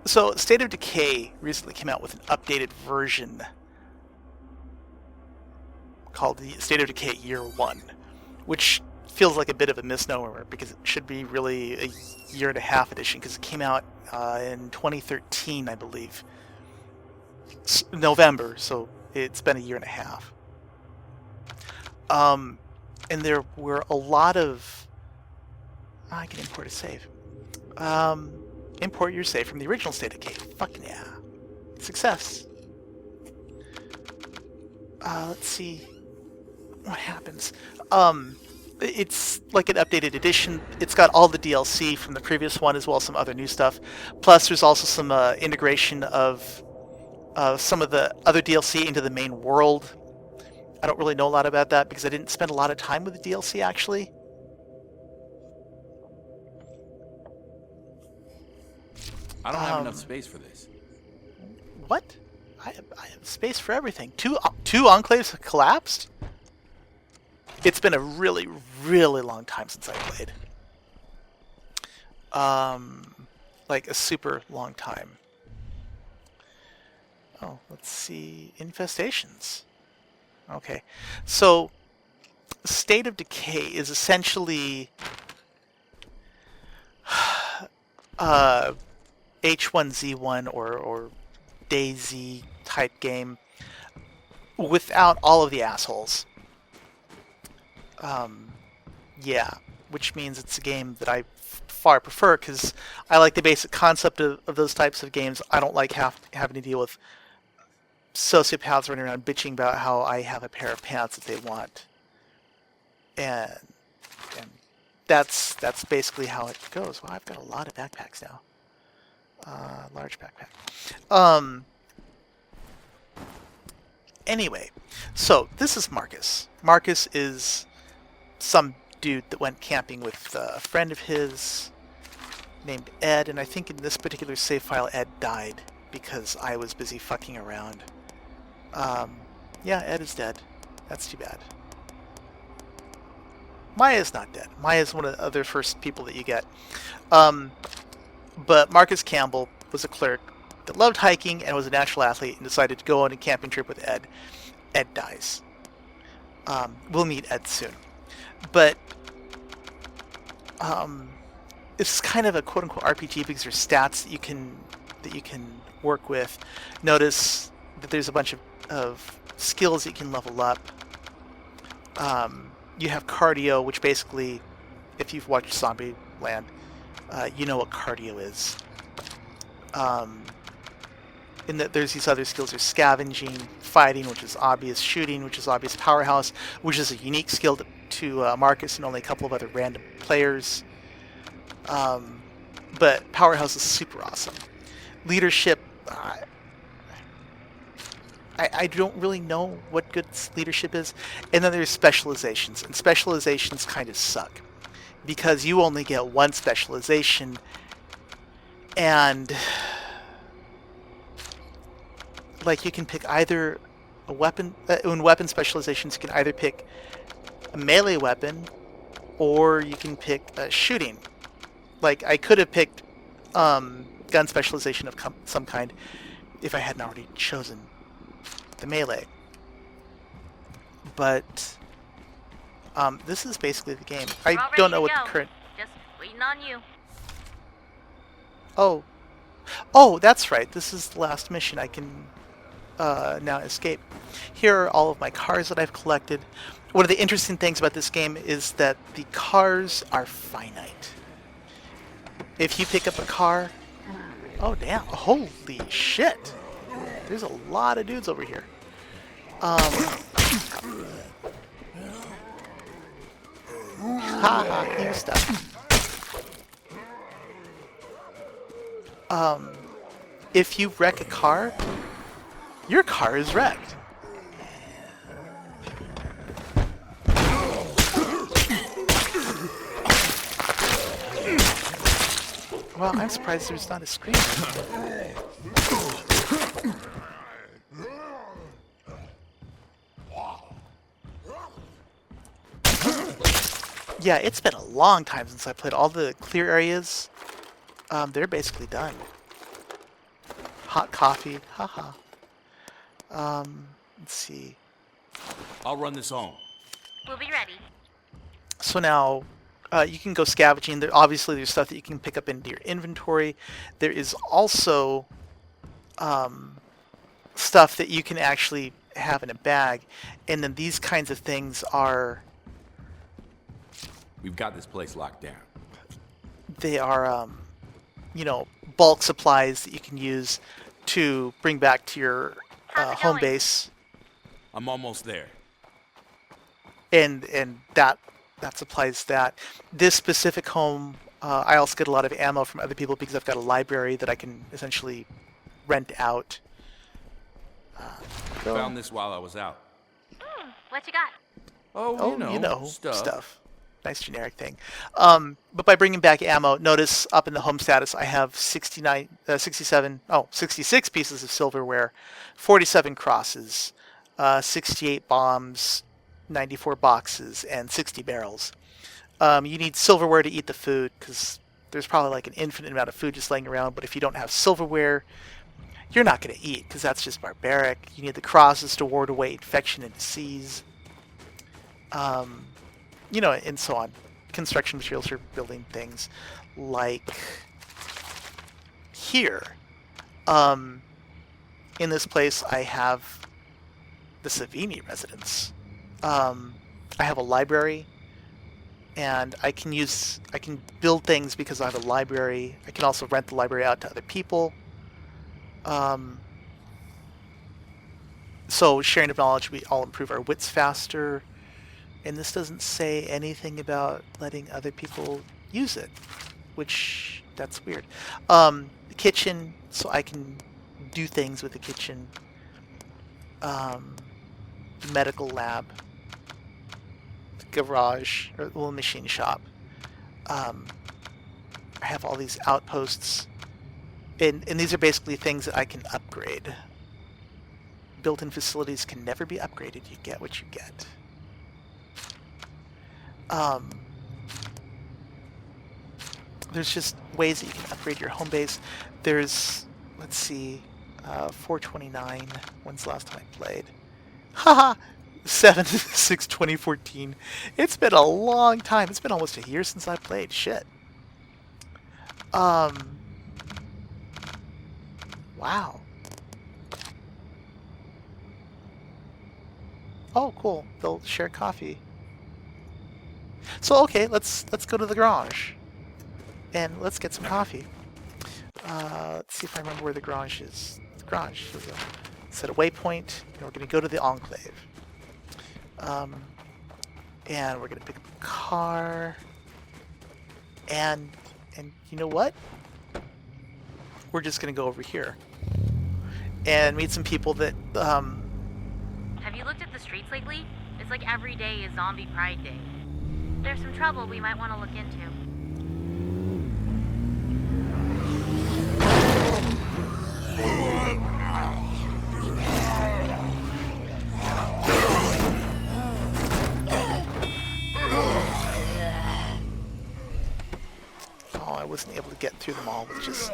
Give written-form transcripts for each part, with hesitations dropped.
So State of Decay recently came out with an updated version called the State of Decay Year 1, which feels like a bit of a misnomer because it should be really a year and a half edition because it came out in 2013, I believe. November, so it's been a year and a half. And there were a lot of... I can import a save. Import your save from the original State of Decay. Fucking yeah. Success. Let's see what happens. It's like an updated edition. It's got all the DLC from the previous one as well as some other new stuff. Plus, there's also some integration of some of the other DLC into the main world. I don't really know a lot about that because I didn't spend a lot of time with the DLC, actually. I don't have enough space for this. What? I have space for everything. Two enclaves have collapsed? It's been a really, really long time since I played. Like a super long time. Oh, let's see. Infestations. Okay. So, State of Decay is essentially H1Z1 or DayZ type game without all of the assholes. Yeah, which means it's a game that I far prefer because I like the basic concept of those types of games. I don't like having to deal with sociopaths running around bitching about how I have a pair of pants that they want. And that's basically how it goes. Well, I've got a lot of backpacks now. Large backpack. Anyway, so this is Marcus. Marcus is some dude that went camping with a friend of his named Ed, and I think in this particular save file Ed died because I was busy fucking around. Yeah, Ed is dead. That's too bad. Maya's not dead. Maya's one of the other first people that you get. But Marcus Campbell was a cleric that loved hiking and was a natural athlete and decided to go on a camping trip with Ed. Ed dies. We'll meet Ed soon. But it's kind of a quote-unquote RPG because there's stats that you can work with. Notice that there's a bunch of skills that you can level up. You have cardio, which basically, if you've watched Zombieland, you know what cardio is. In that there's these other skills. There's scavenging, fighting, which is obvious, shooting, which is obvious, powerhouse, which is a unique skill to Marcus and only a couple of other random players. But powerhouse is super awesome. Leadership, I don't really know what good leadership is. And then there's specializations, and specializations kind of suck because you only get one specialization, and like you can pick either a weapon. In weapon specializations, you can either pick a melee weapon or you can pick shooting. Like I could have picked gun specialization of some kind if I hadn't already chosen the melee. But this is basically the game. I don't know what the current... Just waiting on you. Oh, that's right. This is the last mission. I can now escape. Here are all of my cars that I've collected. One of the interesting things about this game is that the cars are finite. If you pick up a car... Oh, damn. Holy shit. There's a lot of dudes over here. Haha, new stuff. If you wreck a car, your car is wrecked. Well, I'm surprised there's not a screen. Yeah, it's been a long time since I played all the clear areas. They're basically done. hot coffee. Haha. Let's see. I'll run this home. We'll be ready. So now you can go scavenging. Obviously, there's stuff that you can pick up into your inventory. There is also stuff that you can actually have in a bag. And then these kinds of things are... We've got this place locked down. They are, you know, bulk supplies that you can use to bring back to your home base. I'm almost there. And that supplies that. This specific home, I also get a lot of ammo from other people because I've got a library that I can essentially rent out. Found this while I was out. What you got? Oh, you know, stuff. Nice generic thing. But by bringing back ammo, notice up in the home status I have 66 pieces of silverware, 47 crosses, 68 bombs, 94 boxes, and 60 barrels. You need silverware to eat the food because there's probably like an infinite amount of food just laying around, but if you don't have silverware, you're not going to eat because that's just barbaric. You need the crosses to ward away infection and disease. You know, and so on. Construction materials for building things like here. In this place, I have the Savini residence. I have a library, and I can build things because I have a library. I can also rent the library out to other people. So sharing of knowledge, we all improve our wits faster. And this doesn't say anything about letting other people use it, which, that's weird. The kitchen, so I can do things with the kitchen. The medical lab. The garage, or little machine shop. I have all these outposts. And these are basically things that I can upgrade. Built-in facilities can never be upgraded. You get what you get. There's just ways that you can upgrade your home base. There's, let's see, 429. When's the last time I played? Haha! 7/6/2014. It's been a long time. It's been almost a year since I played. Shit. Wow. Oh, cool. They'll share coffee. So okay, let's go to the garage, and let's get some coffee. Let's see if I remember where the garage is. The garage. Here we go. Set a waypoint, and we're going to go to the Enclave. And we're going to pick up a car. And you know what? We're just going to go over here and meet some people that. Have you looked at the streets lately? It's like every day is Zombie Pride Day. There's some trouble we might want to look into. Oh, I wasn't able to get through them all with just...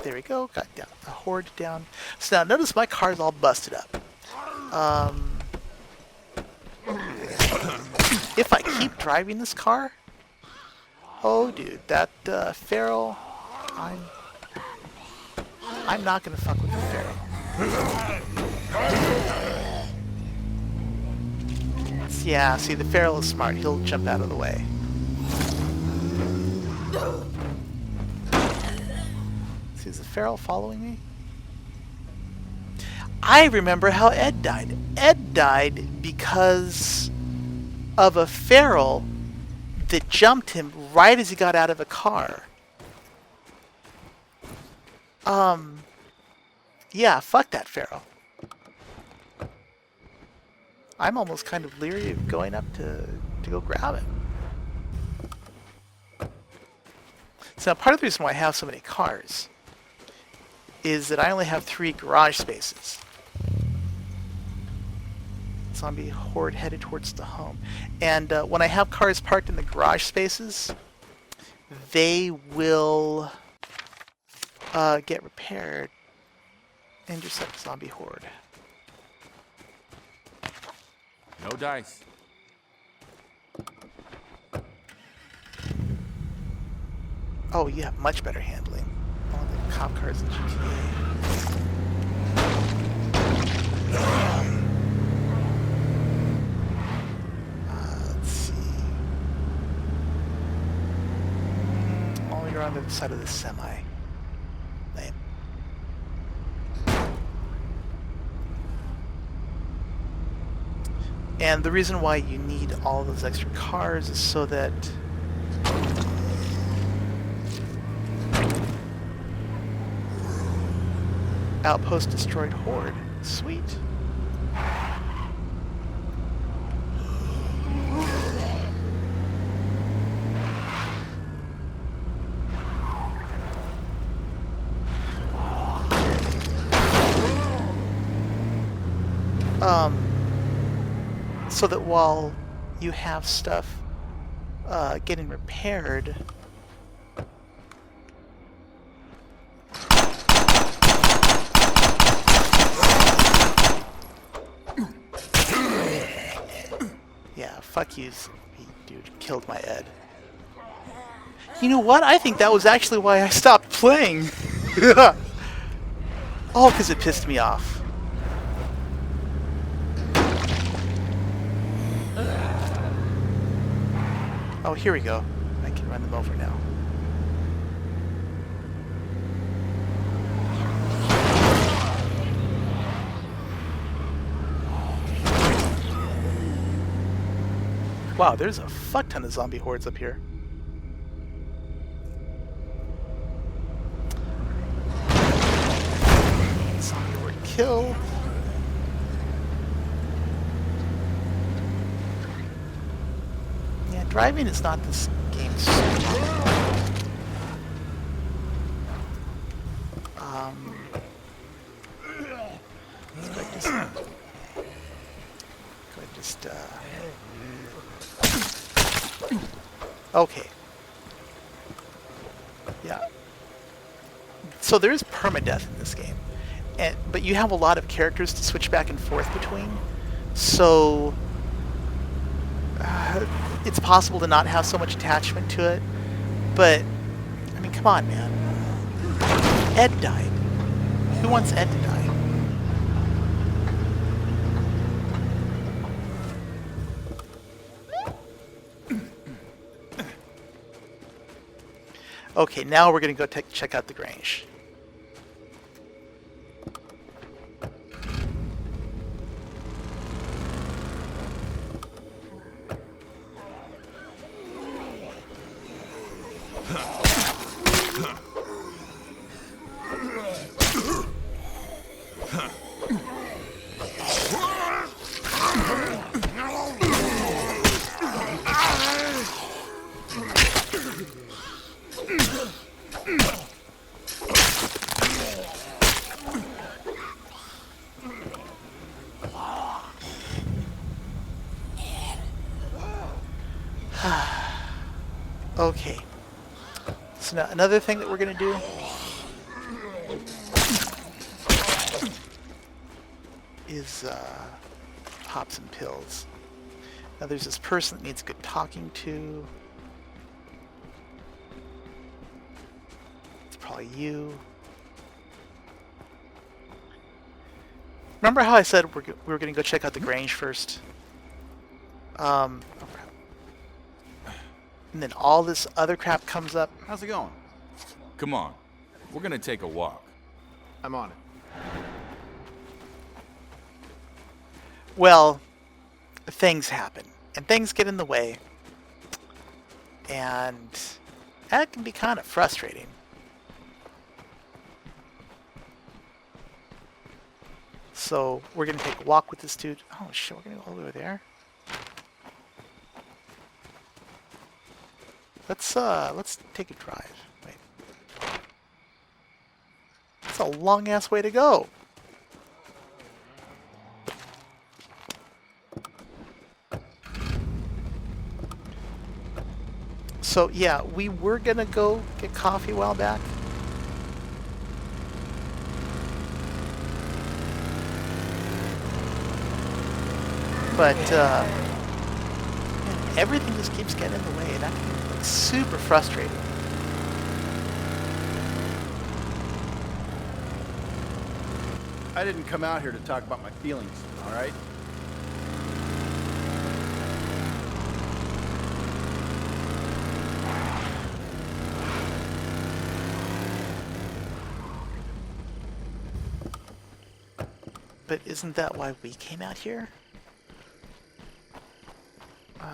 There we go, got down a horde down. So now notice my car's all busted up. If I keep driving this car, oh dude, that Feral, I'm not gonna fuck with the Feral. Yeah, see, the Feral is smart. He'll jump out of the way. See, is the Feral following me? I remember how Ed died. Ed died because of a Feral that jumped him right as he got out of a car. Yeah, fuck that Feral. I'm almost kind of leery of going up to go grab him. So now part of the reason why I have so many cars is that I only have 3 garage spaces. zombie horde headed towards the home. And when I have cars parked in the garage spaces, they will get repaired. Intercept zombie horde. No dice. Oh, you have much better handling. All the cop cars in GTA. Let's see. Oh, you're on the other side of the semi. Lame. And the reason why you need all those extra cars is so that outpost destroyed horde. Sweet. So that while you have stuff getting repaired, yeah, fuck you, dude, killed my Ed. You know what? I think that was actually why I stopped playing. All because it pissed me off. Oh, here we go. I can run them over now. Wow, there's a fuck ton of zombie hordes up here. Zombie horde kill. Yeah, driving is not this game's okay. Yeah. So there is permadeath in this game, but you have a lot of characters to switch back and forth between. So it's possible to not have so much attachment to it. But I mean, come on, man. Ed died. Who wants Ed to die? Okay, now we're going to go check out the Grange. Okay. So now another thing that we're going to do is pop some pills. Now there's this person that needs good talking to. It's probably you. Remember how I said we were going to go check out the Grange first? Oh crap. And then all this other crap comes up. How's it going? Come on. We're gonna take a walk. I'm on it. Well, things happen. And things get in the way. And that can be kind of frustrating. So we're going to take a walk with this dude. Oh shit, we're going to go all the way over there. Let's take a drive. Wait. That's a long ass way to go. So yeah, we were gonna go get coffee a while back. But man, everything just keeps getting in the way, and that can be like, super frustrating. I didn't come out here to talk about my feelings, all right? But isn't that why we came out here?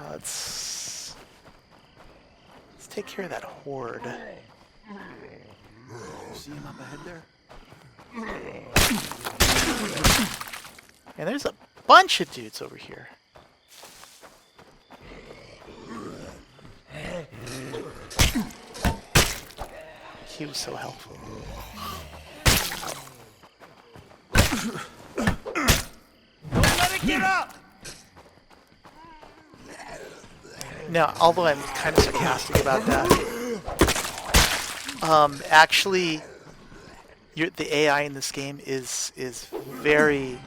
Let's take care of that horde. See him up ahead there? And there's a bunch of dudes over here. He was so helpful. Don't let it get up! Now, although I'm kind of sarcastic about that, actually, the AI in this game is very,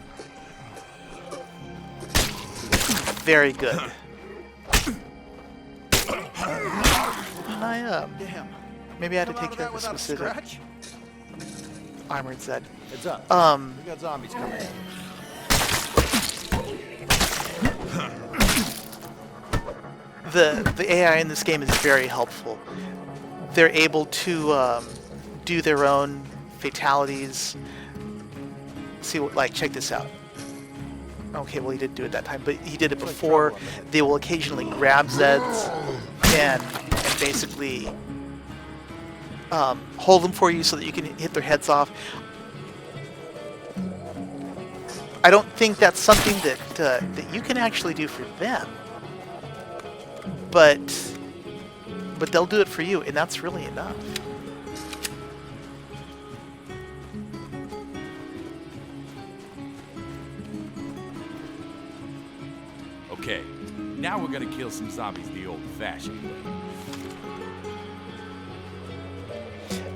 very good. Damn. Maybe I had to Come out take care that of a without a specific scratch? armored Zed. Heads up. We got zombies coming. The AI in this game is very helpful. They're able to do their own fatalities. See what, like, check this out. Okay, well he didn't do it that time, but he did it before. They will occasionally grab Zeds and basically hold them for you so that you can hit their heads off. I don't think that's something that you can actually do for them, but they'll do it for you, and that's really enough. Okay, now we're gonna kill some zombies the old-fashioned way.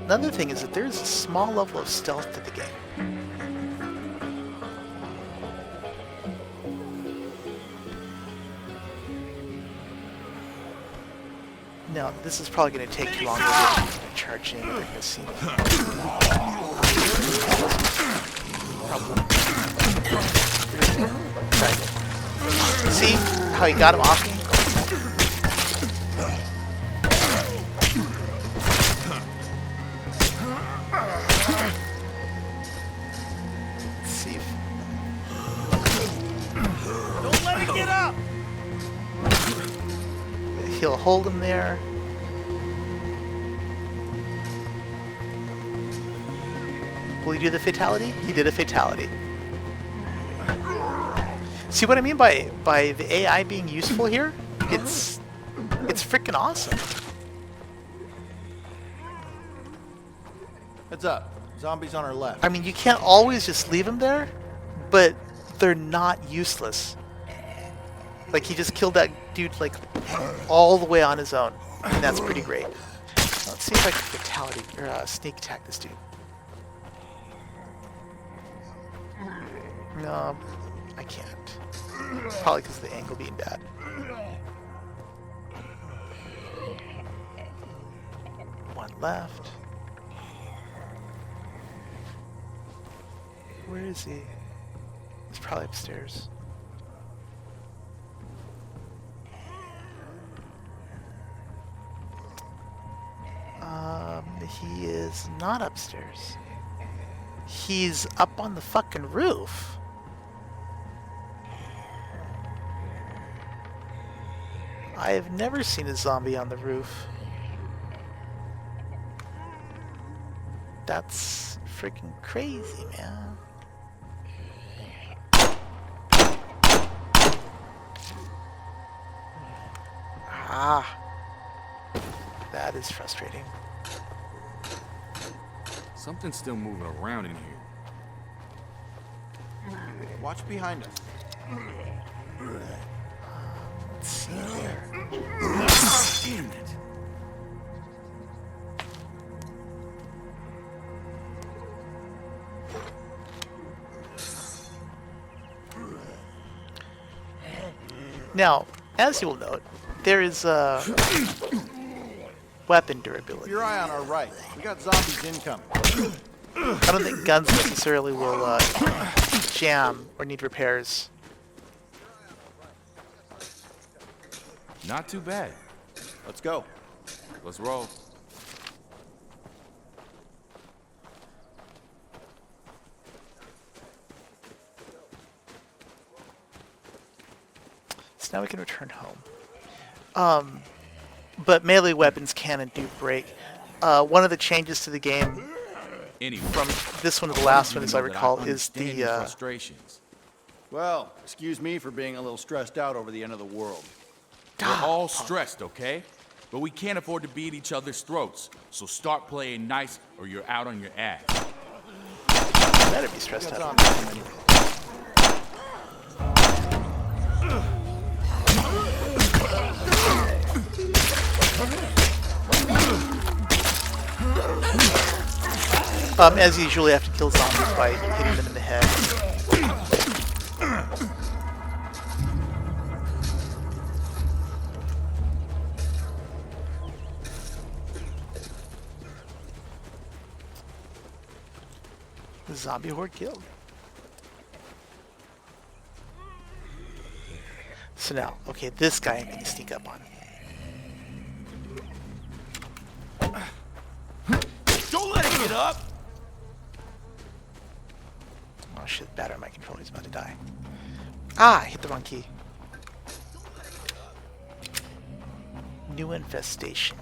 Another thing is that there's a small level of stealth to the game. Now, this is probably going to take too long to get charging. They're going to see me. Probably. Right. See how he got him off me? Let's see if... Don't let it get up! He'll hold him there. Will he do the fatality? He did a fatality. See what I mean by the AI being useful here? It's freaking awesome. Heads up. Zombies on our left. I mean, you can't always just leave them there, but they're not useless. Like, he just killed that dude, like, all the way on his own. And that's pretty great. Let's see if I can fatality, or sneak attack this dude. No, I can't. Probably because of the angle being bad. One left. Where is he? He's probably upstairs. He is not upstairs. He's up on the fucking roof. I have never seen a zombie on the roof. That's freaking crazy, man. Ah. That is frustrating. Something's still moving around in here. Watch behind us. Let's see here. Damn it. Now, as you will note, there is weapon durability. Your eye on our right. We got zombies incoming. I don't think guns necessarily will jam or need repairs. Not too bad. Let's go. Let's roll. So now we can return home. But melee weapons can and do break. One of the changes to the game Anyway, from this one to the last one, you as know I that recall, is understand your the frustrations. Well, excuse me for being a little stressed out over the end of the world. We're all stressed, okay? But we can't afford to be at each other's throats. So start playing nice or you're out on your ass. better be stressed Got out. zombies coming. As usual, you have to kill zombies by hitting them in the head. The zombie horde killed. So now, okay, this guy I'm gonna sneak up on. Don't let it get up! Oh shit, battery on my controller, he's about to die. Ah, I hit the wrong key. New infestation.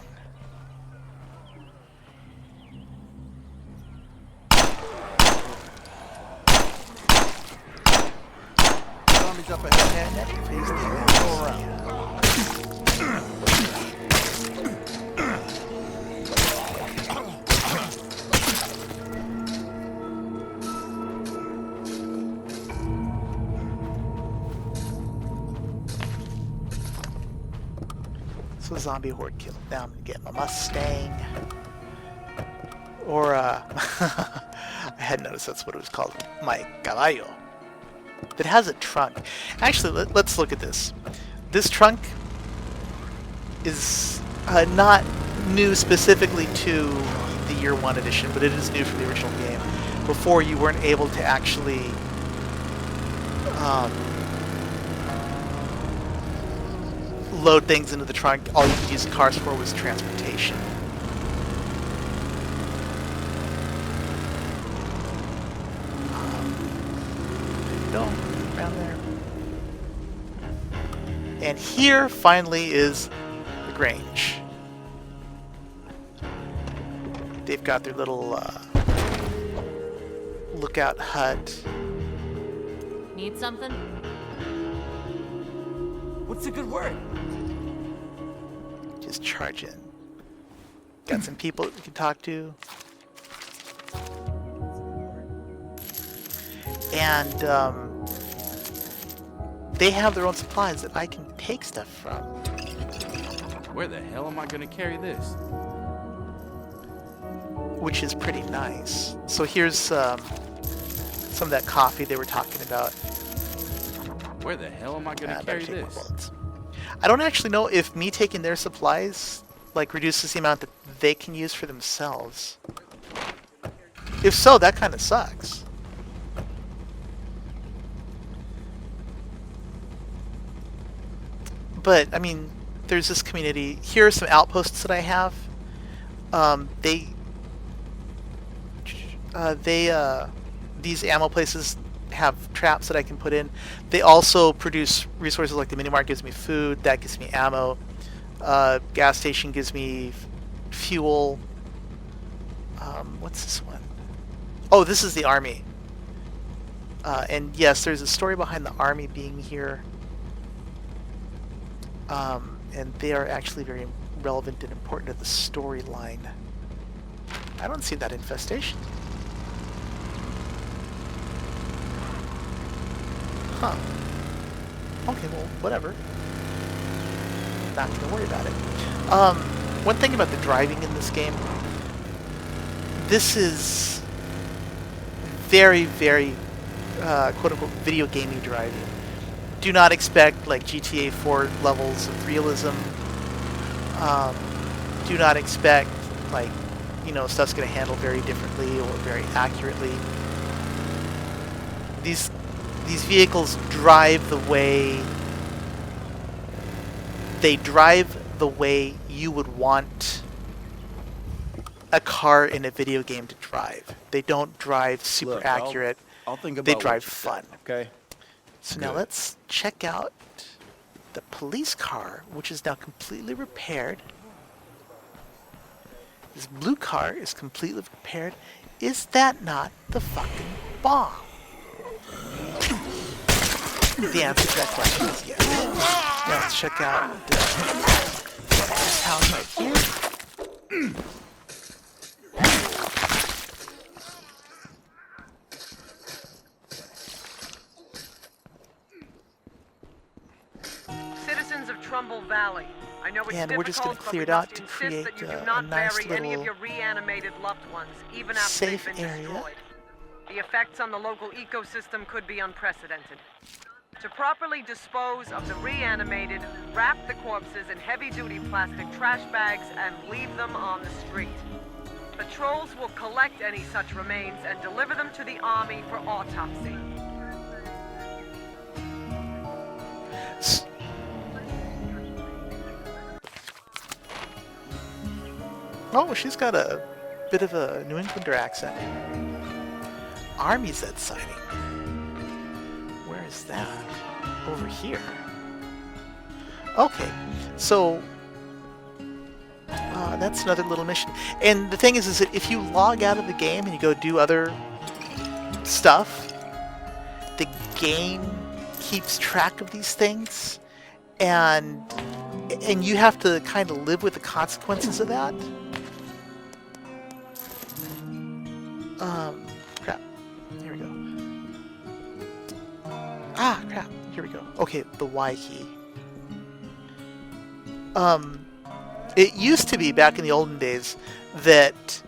Zombies up ahead. Next phase, Go around. So zombie horde killed. Now I'm gonna get my Mustang. Or I had noticed that's what it was called. My caballo. That has a trunk. Actually, let's look at this. This trunk is not new specifically to the Year 1 edition, but it is new from the original game. Before, you weren't able to actually load things into the trunk. All you could use cars for was transportation. Go around there. And here finally is the Grange. They've got their little lookout hut. Need something? What's a good word? Just charge in. Got some people that we can talk to. And they have their own supplies that I can take stuff from. Where the hell am I gonna carry this? Which is pretty nice. So here's some of that coffee they were talking about. Where the hell am I gonna I better carry take more this? bullets. I don't actually know if me taking their supplies like reduces the amount that they can use for themselves. If so, that kind of sucks. But I mean, there's this community. Here are some outposts that I have. These ammo places have traps that I can put in. They also produce resources like the mini mart gives me food, that gives me ammo. Gas station gives me fuel. What's this one? Oh, this is the army. And yes, there's a story behind the army being here. And they are actually very relevant and important to the storyline. I don't see that infestation. Huh. Okay, well, whatever. Not gonna worry about it. One thing about the driving in this game, this is very, very quote-unquote video gamey driving. do not expect like GTA 4 levels of realism. Do not expect like, you know, stuff's going to handle very differently or very accurately. These vehicles drive the way you would want a car in a video game to drive. They don't drive super Look, accurate. I'll think about They what drive you fun. said, okay? So now let's check out the police car, which is now completely repaired. This blue car is completely repaired. Is that not the fucking bomb? The answer to that question is yes. Now let's check out this house right here. Citizens of Trumbull Valley, I know it's And we're just gonna difficult, clear it but we out must to insist create that you do a not nice bury any of little your reanimated loved ones, even after safe they've been area. destroyed. The effects on the local ecosystem could be unprecedented. To properly dispose of the reanimated, wrap the corpses in heavy-duty plastic trash bags and leave them on the street. Patrols will collect any such remains and deliver them to the Army for autopsy. Oh, she's got a bit of a New Englander accent. Army Z sighting. Where is that? Over here. Okay, so that's another little mission. And the thing is that if you log out of the game and you go do other stuff, the game keeps track of these things, and you have to kind of live with the consequences of that. Crap. Here we go. Ah, crap. Here we go. Okay, the Y key. It used to be back in the olden days that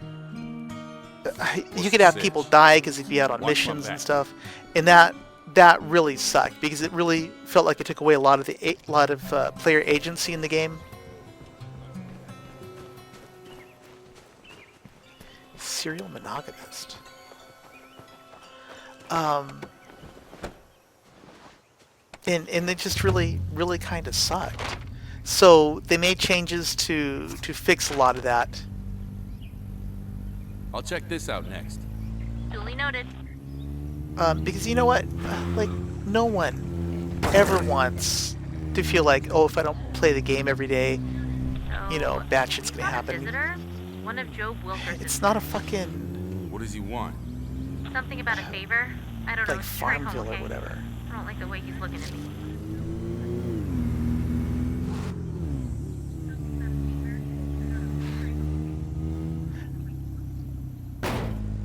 you could have people die because they'd be out on missions and stuff, and that really sucked because it really felt like it took away a lot of player agency in the game. Serial monogamist. And it just really kind of sucked. So they made changes to fix a lot of that. I'll check this out next. Duly noted. Because you know what? Like, no one ever wants to feel like, oh, if I don't play the game every day, you know, bad shit's gonna happen. Visitor? One of Job Wilkerson's. It's not a fucking What does he want? Something about a favor? I don't know. like Just hurry home, Farmville okay? or whatever. I don't like the way he's looking at me.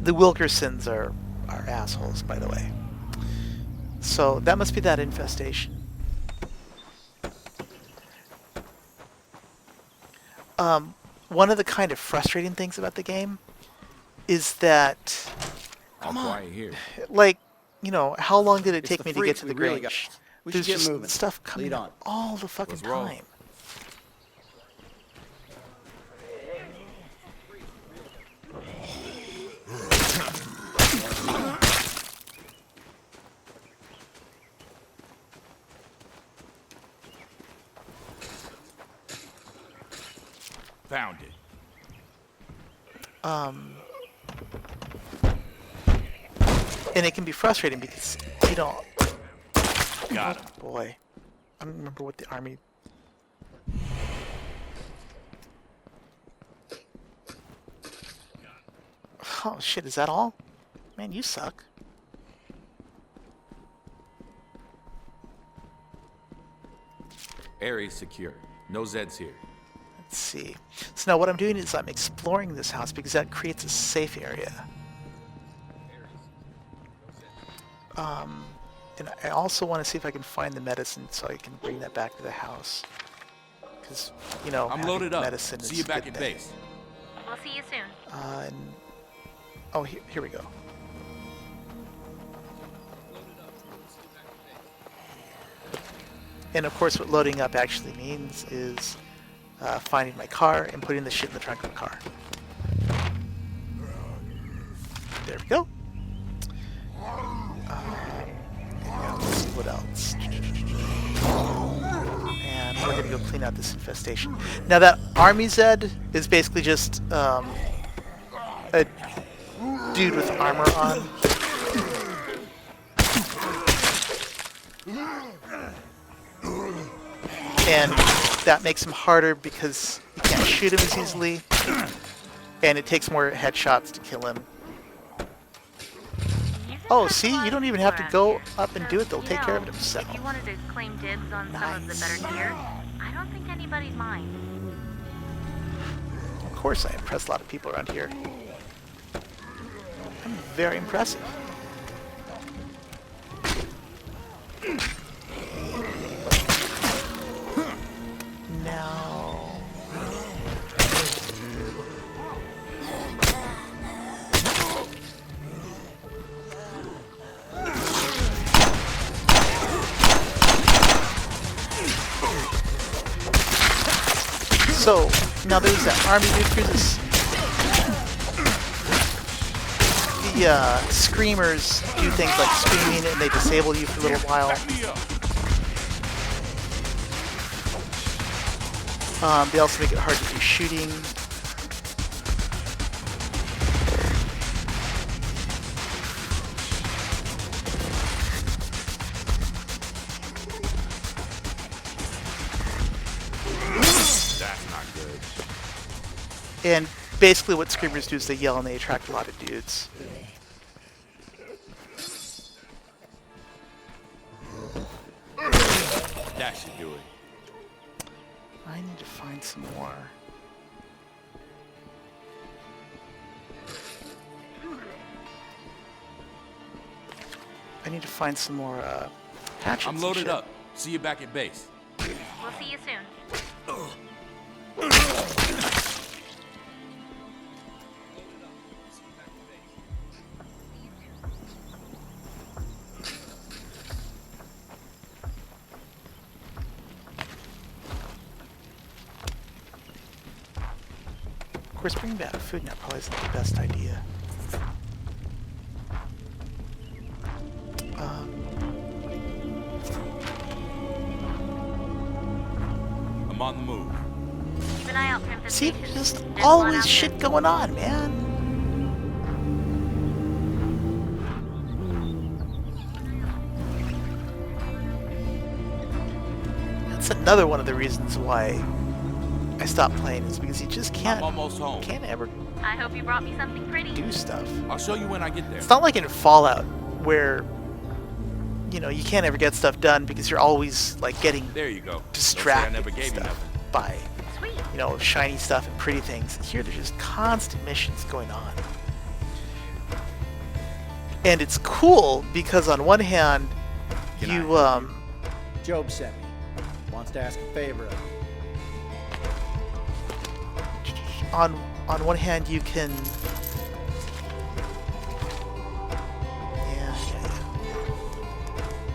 The Wilkersons are assholes, by the way. So that must be that infestation. One of the kind of frustrating things about the game is that, I'll quiet here. like, you know, how long did it It's take the me to get freak to we the really Grange? got. We should There's get just moving. stuff coming Lead up on. all the fucking Let's roll. time. Found it. And it can be frustrating because you don't. Got him. Boy, I don't remember what the army. Oh shit! Is that all? Man, you suck. Area's secure. No Zeds here. Let's see. So now what I'm doing is I'm exploring this house because that creates a safe area. And I also want to see if I can find the medicine so I can bring that back to the house. Because, you know, I'm having loaded up. medicine See is you a back good at thing. base. We'll see you soon. Oh, here we go. And of course, what loading up actually means is finding my car and putting the shit in the trunk of the car. There we go. And now let's see what else. And we're gonna go clean out this infestation. Now that Army Zed is basically just a dude with armor on. And that makes him harder because you can't shoot him as easily. And it takes more headshots to kill him. Oh, see? You don't even have to go up and do it. They'll take care of it themselves. If you wanted to claim dibs on some of the better gear, I don't think anybody'd mind. Of course I impress a lot of people around here. I'm very impressive. Now... So, now there's that army dude cruises. The screamers do things like screaming and they disable you for a little while. They also make it hard to do shooting. And basically what screamers do is they yell and they attract a lot of dudes. That should do it. I need to find some more. I need to find some more hatchets. I'm loaded up. See you back at base. We'll see you soon. Of course, bringing back food now probably isn't the best idea. I'm on the move. Keep an eye out for See, infestation. just There's one always out shit there. going on, man. That's another one of the reasons why I stopped playing is because you just I'm can't almost home. ever I hope you brought me something pretty. do stuff. I'll show you when I get there. It's not like in Fallout where you can't ever get stuff done because you're always like getting There you go. Don't say I distracted never and gave you stuff nothing. by Sweet. shiny stuff and pretty things. Here there's just constant missions going on. And it's cool because on one hand Can you Job sent me. Wants to ask a favor of me. on one hand you can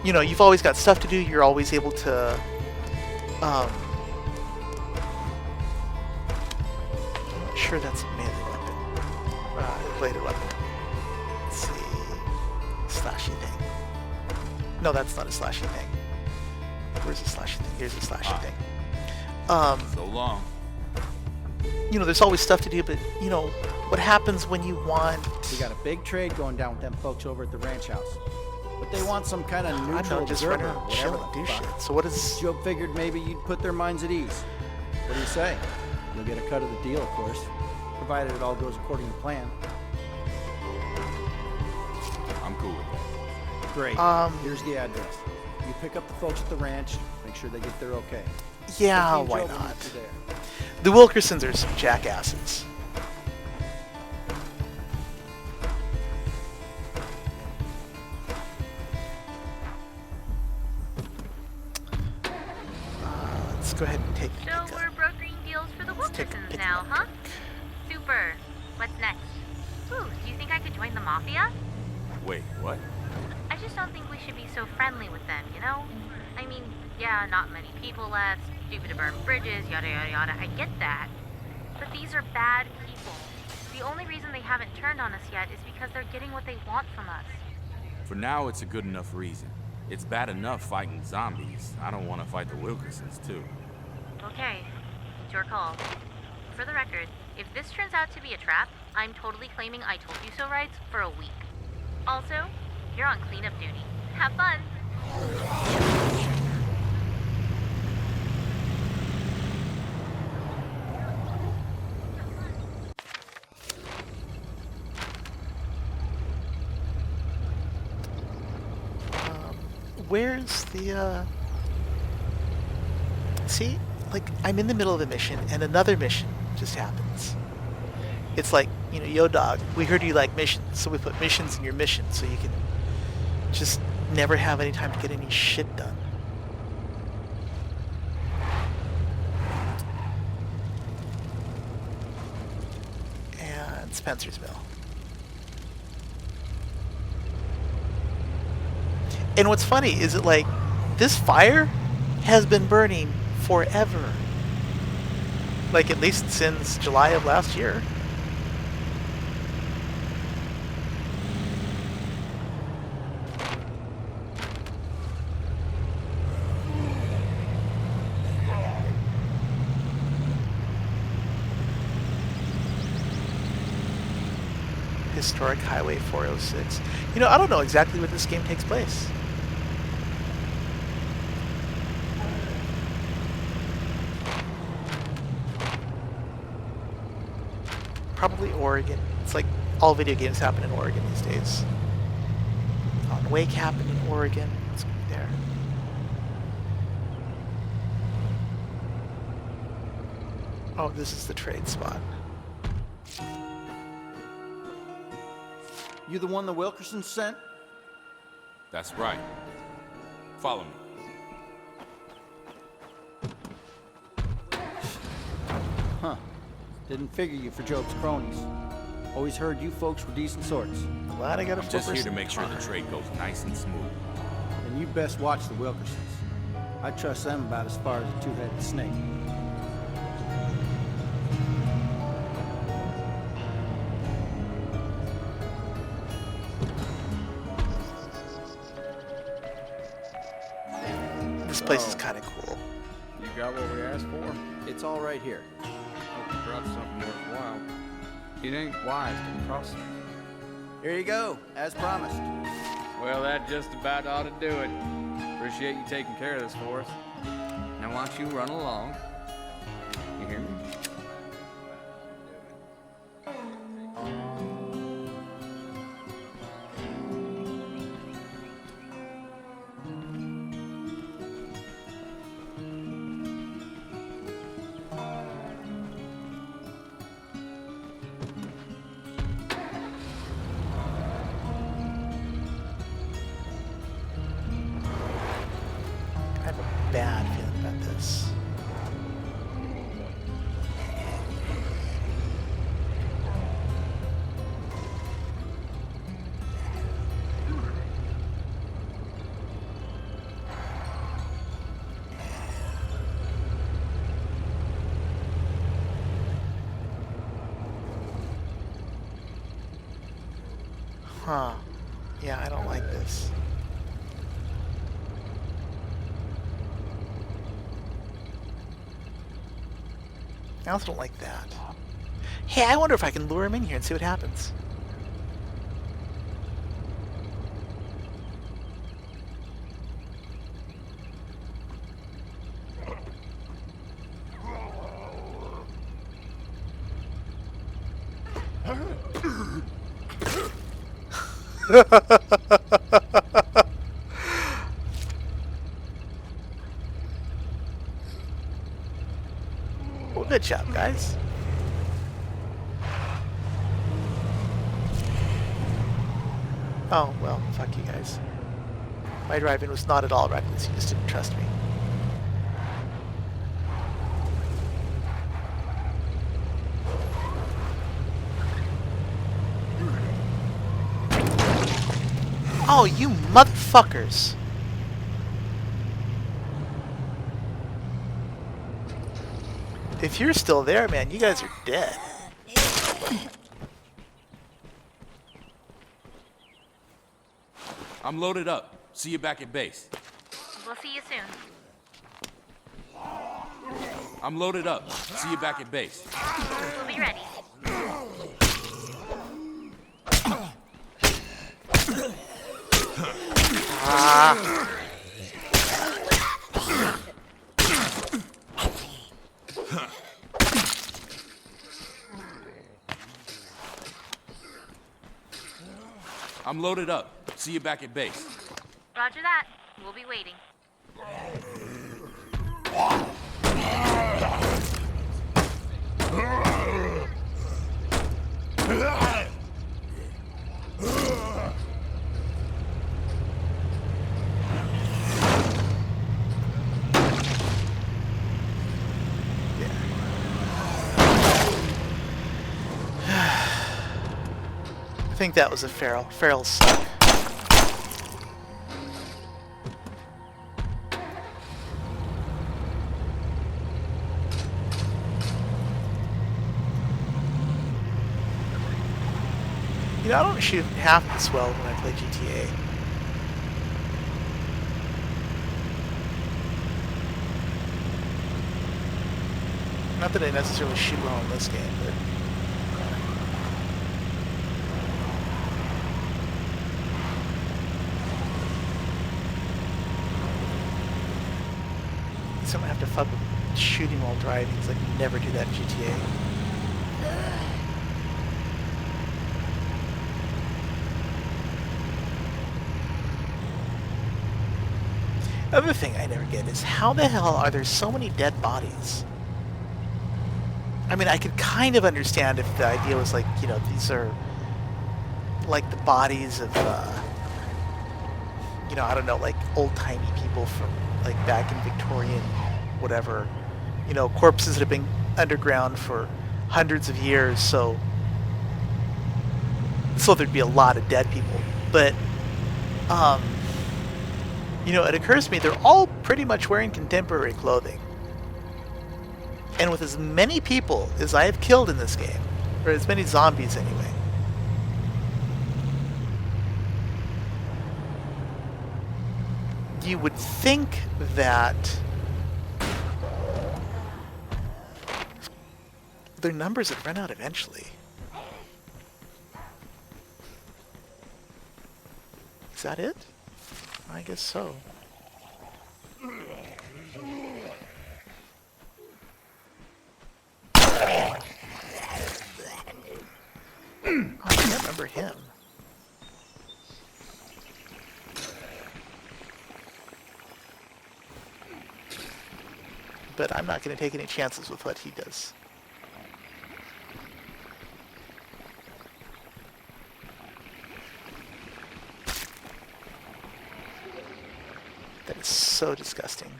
you've always got stuff to do. You're always able to I'm not sure that's a melee weapon. Bladed weapon. Let's see. Slashy thing. No, that's not a slashy thing. Where's the slashy thing? Here's the slashy thing. So long. There's always stuff to do, but what happens when you want We got a big trade going down with them folks over at the ranch house. But they want some kind of I don't neutral know, just run observer, around, whatever chill and the do fuck. shit. So what is Job figured maybe you'd put their minds at ease. What do you say? You'll get a cut of the deal, of course, provided it all goes according to plan. I'm cool with that. Great. Here's the address. You pick up the folks at the ranch, make sure they get there okay. yeah, Me and why Job will not? meet you there. The Wilkersons are some jackasses. Let's go ahead and take a So pickup. we're brokering deals for the take a Wilkersons pick now, up. huh? Super. What's next? Ooh, do you think I could join the Mafia? Wait, what? I just don't think we should be so friendly with them, you know? I mean, Yeah, not many people left, stupid to burn bridges, yada yada yada, I get that. But these are bad people. The only reason they haven't turned on us yet is because they're getting what they want from us. For now, it's a good enough reason. It's bad enough fighting zombies. I don't want to fight the Wilkersons, too. Okay, it's your call. For the record, if this turns out to be a trap, I'm totally claiming I told you so rights for a week. Also, you're on cleanup duty. Have fun! Where's the, See? Like, I'm in the middle of a mission, and another mission just happens. It's like, you know, yo dog, we heard you like missions, so we put missions in your mission, so you can just never have any time to get any shit done. And Spencer's Mill. And what's funny is that, like, this fire has been burning forever. Like, at least since July of last year. Historic Highway 406. You know, I don't know exactly where this game takes place. Probably Oregon. It's like all video games happen in Oregon these days. Alan Wake happened in Oregon. Let's go there. Oh, this is the trade spot. You the one the Wilkersons sent? That's right. Follow me. Huh. Didn't figure you for Job's cronies. Always heard you folks were decent sorts. Glad I got a I'm just here to 4% make sure the trade goes nice and smooth. And you best watch the Wilkersons. I trust them about as far as a two-headed snake. This place is kind of cool. You got what we asked for? It's all right here. Hope you brought something worthwhile. It ain't wise to cross it. Here you go, as promised. Well, that just about ought to do it. Appreciate you taking care of this for us. Now, why don't you run along? You hear me? I have a bad feeling about this. Huh. Yeah, I don't like this. I also don't like that. Hey, I wonder if I can lure him in here and see what happens. Well, good job, guys. Oh, well, fuck you guys. My driving was not at all reckless, you just didn't trust me. Oh, you motherfuckers! If you're still there, man, you guys are dead. I'm loaded up. See you back at base. We'll see you soon. I'm loaded up. See you back at base. We'll be ready. I'm loaded up. See you back at base. Roger that. We'll be waiting. I think that was a feral. Ferals suck. You know, I don't shoot half this well when I play GTA. Not that I necessarily shoot well in this game, but... I don't have to fuck with shooting while driving, because I can never do that in GTA. Other thing I never get is how the hell are there so many dead bodies? I mean, I could kind of understand if the idea was like, you know, these are like the bodies of, you know, I don't know, like old-timey people from like back in Victorian whatever, you know, corpses that have been underground for hundreds of years, so there'd be a lot of dead people. But you know, it occurs to me they're all pretty much wearing contemporary clothing. And with as many people as I have killed in this game, or as many zombies anyway, you would think that their numbers would run out eventually. Is that it? I guess so. Oh, I can't remember him. But I'm not going to take any chances with what he does. That is so disgusting.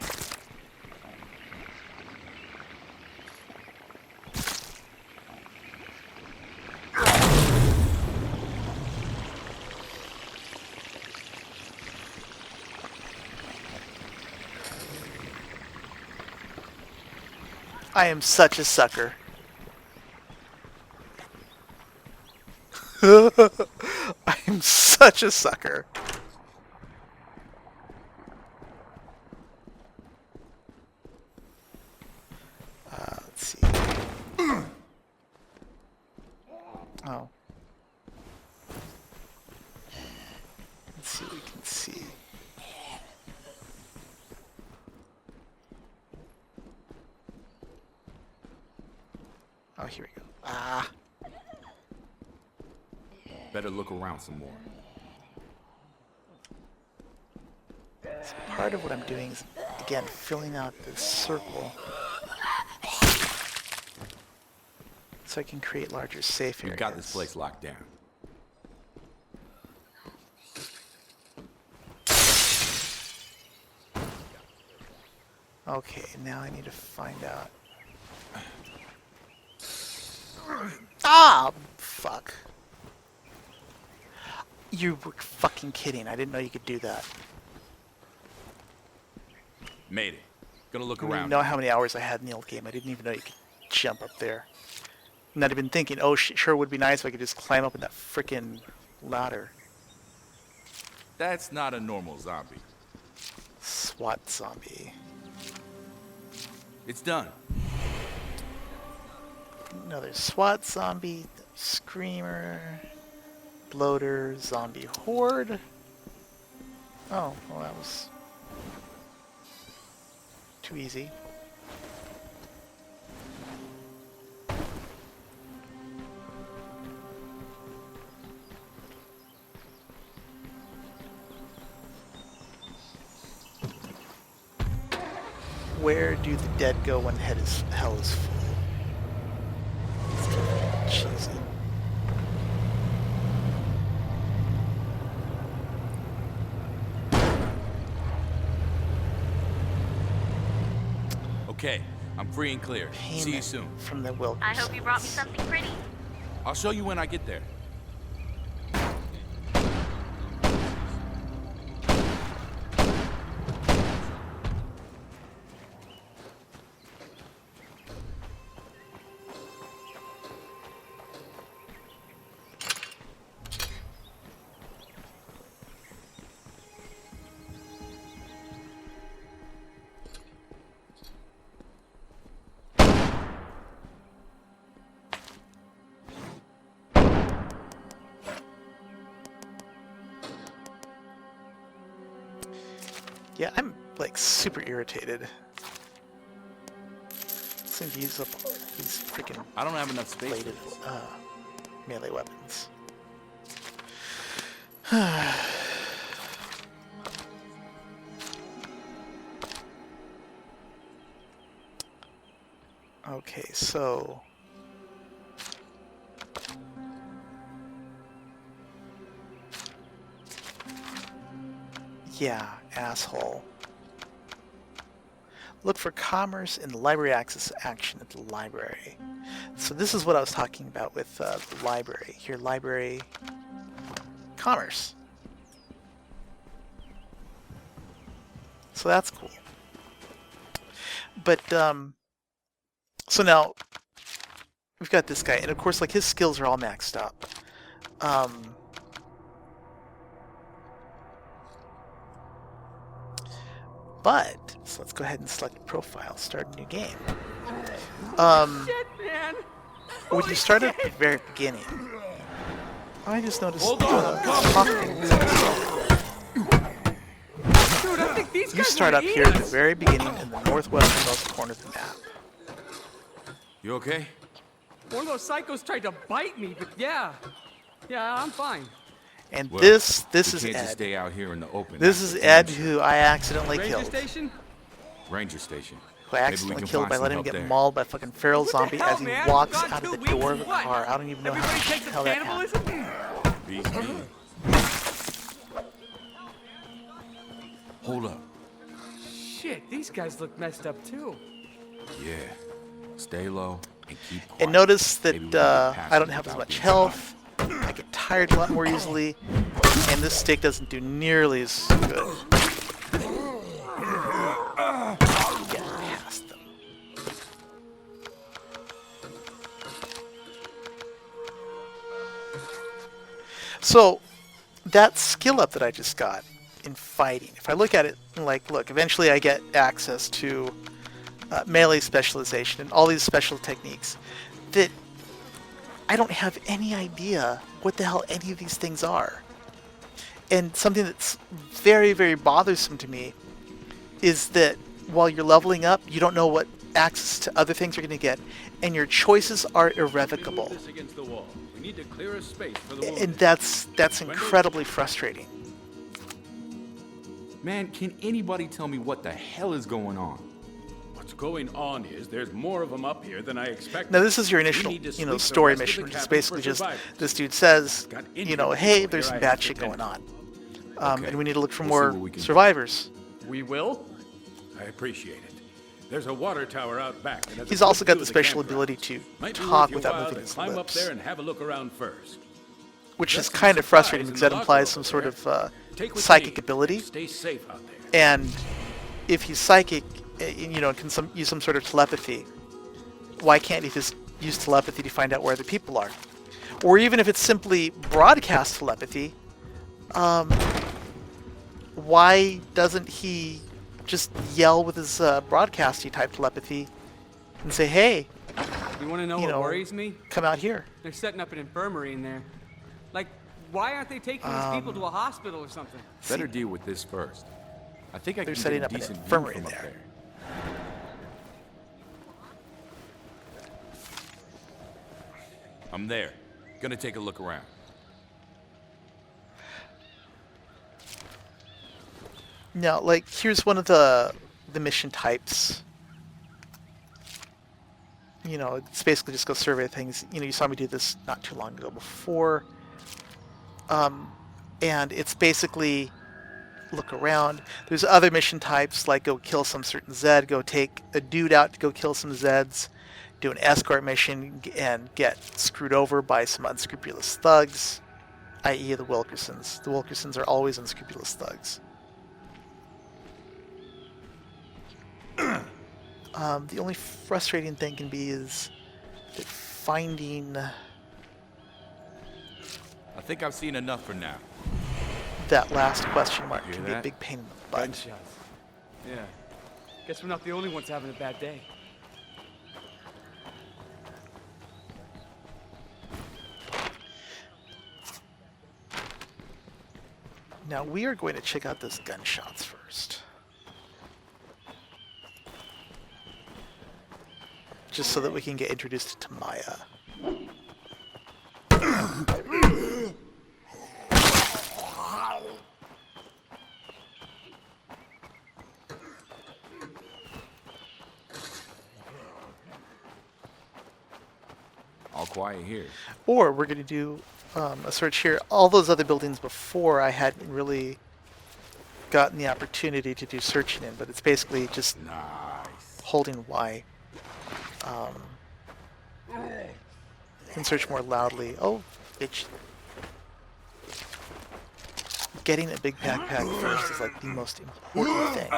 I am such a sucker. I am such a sucker. Let's see. Oh. Let's see what we can see. Oh, here we go. Ah. Better look around some more. So part of what I'm doing is, again, filling out this circle so I can create larger safe areas. We've got this place locked down. Okay, now I need to find out. Ah, fuck. You were fucking kidding. I didn't know you could do that. Made it. Gonna look I didn't around. know how many hours I had in the old game. I didn't even know you could jump up there. Not even thinking, oh, sure would be nice if I could just climb up in that frickin' ladder. That's not a normal zombie. SWAT zombie. It's done. Another SWAT zombie, screamer, bloater, zombie horde. Oh, well that was too easy. Where do the dead go when hell is full? It's kind of cheesy. Okay, I'm free and clear. See you Payment soon. from the Wilkersons. I hope you brought me something pretty. I'll show you when I get there. Yeah, I'm like super irritated. Seem to use up these freaking I don't have enough space for bladed this. melee weapons. Okay, so yeah, asshole. Look for commerce in the library access action at the library. So this is what I was talking about with the library. Here, library commerce. So that's cool. But, so now, we've got this guy, and of course, like, his skills are all maxed up. But, so let's go ahead and select profile, start a new game. Would you start at the very beginning? Oh, I just noticed Hold on, Dude, I think these you guys start up wanna here eat at the us. very beginning in the northwesternmost corner of the map. You okay? One of those psychos tried to bite me, but yeah, I'm fine. And Well, this we is can't just Ed. stay out here in the open. This That's is the Ed, danger. who I accidentally Ranger killed. station? Ranger station. Who I Maybe we accidentally can killed find by some letting him help get there. mauled by a fucking feral What the zombie hell, as he man? walks Gone out of 2 the door of weeks the or what? car. I don't even know Everybody how takes the up hell that happened. cannibalism? Beats me. Hold up. Shit, these guys look messed up too. Yeah. Stay low and keep quiet. And notice that Maybe we can get past I don't it have as without much being health. I get tired a lot more easily. And this stick doesn't do nearly as good. Get past them. So, that skill up that I just got in fighting, if I look at it and like, look, eventually I get access to melee specialization and all these special techniques that I don't have any idea what the hell any of these things are. And something that's very, very bothersome to me is that while you're leveling up, you don't know what access to other things you're going to get, and your choices are irrevocable. This against the wall. We need to clear a space for the And wounded. that's incredibly frustrating. Man, can anybody tell me what the hell is going on? What's going on is there's more of them up here than I expected. Now this is your We initial, need to you know, sweep the story rest of the mission, which is cabin basically for just survivors. this dude says, Got you know, injured hey, people there's here some I bad have to shit going tend on, Okay. and we need to look for We'll see more what we can do. survivors. We will? I appreciate it. There's a water tower out back. that has a He's good also got view the of special campgrounds. ability to Might be talk worth your without while moving to his climb up lips, there and have a look around first. which is Rest of kind the of frustrating supplies because in that the implies locker some over sort there. of Take what you psychic need. ability. Stay safe out there. And if he's psychic, you know, can use some sort of telepathy, why can't you just use telepathy to find out where other people are? Or even if it's simply broadcast telepathy, why doesn't he just yell with his broadcasty type telepathy and say, hey, You want to know you what know, worries me? come out here? They're setting up an infirmary in there. Like, why aren't they taking these people to a hospital or something? Better deal with this first. I think I They're can setting get up a an decent view infirmary from up there. there. I'm there. Gonna take a look around. Now, like, here's one of the mission types. You know, it's basically just go survey things. You know, you saw me do this not too long ago before. And it's basically look around. There's other mission types like go kill some certain Zed, go take a dude out to go kill some Zeds, do an escort mission and get screwed over by some unscrupulous thugs, i.e. the Wilkersons. The Wilkersons are always unscrupulous thugs. The only frustrating thing can be is that finding I think I've seen enough for now. that last question mark Hear can be a that? big pain in the butt. Gunshots. Yeah. Guess we're not the only ones having a bad day. Now we are going to check out those gunshots first. Just so that we can get introduced to Maya. All quiet here. Or we're going to do a search here. All those other buildings before I hadn't really gotten the opportunity to do searching in, but it's basically just Nice. holding Y. Can search more loudly. Oh, bitch. Getting a big backpack first is like the most important thing.